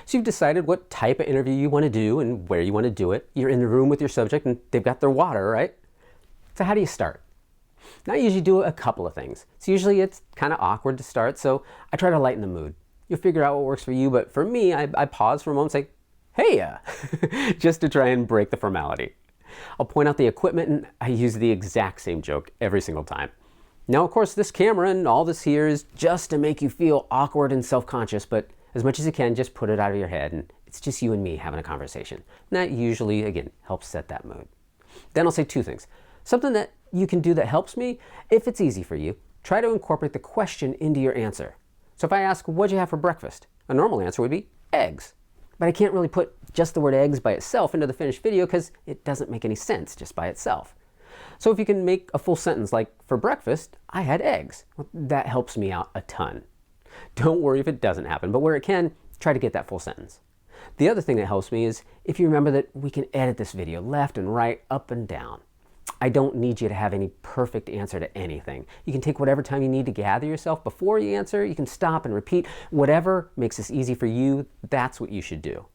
So you've decided what type of interview you want to do and where you want to do it. You're in the room with your subject and they've got their water, right? So how do you start? Now I usually do a couple of things. So usually it's kind of awkward to start, so I try to lighten the mood. You'll figure out what works for you, but for me, I pause for a moment and say, hey, just to try and break the formality. I'll point out the equipment and I use the exact same joke every single time. Now, of course, this camera and all this here is just to make you feel awkward and self-conscious, but as much as you can, just put it out of your head and it's just you and me having a conversation. And that usually, again, helps set that mood. Then I'll say two things. Something that you can do that helps me, if it's easy for you, try to incorporate the question into your answer. So if I ask, what'd you have for breakfast? A normal answer would be eggs. But I can't really put just the word eggs by itself into the finished video because it doesn't make any sense just by itself. So if you can make a full sentence like, for breakfast, I had eggs. Well, that helps me out a ton. Don't worry if it doesn't happen, but where it can, try to get that full sentence. The other thing that helps me is if you remember that we can edit this video left and right, up and down. I don't need you to have any perfect answer to anything. You can take whatever time you need to gather yourself before you answer. You can stop and repeat. Whatever makes this easy for you, that's what you should do.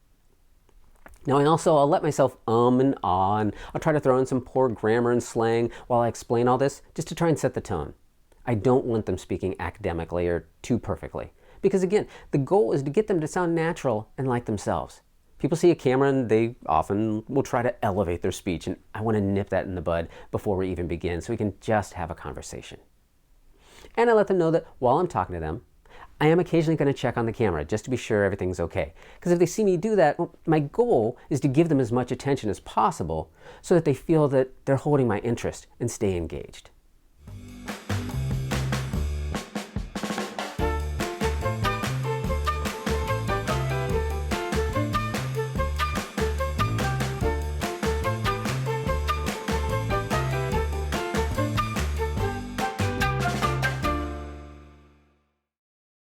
Now I'll let myself and ah, and I'll try to throw in some poor grammar and slang while I explain all this, just to try and set the tone. I don't want them speaking academically or too perfectly. Because again, the goal is to get them to sound natural and like themselves. People see a camera and they often will try to elevate their speech, and I want to nip that in the bud before we even begin so we can just have a conversation. And I let them know that while I'm talking to them, I am occasionally going to check on the camera just to be sure everything's okay. Because if they see me do that, well, my goal is to give them as much attention as possible so that they feel that they're holding my interest and stay engaged.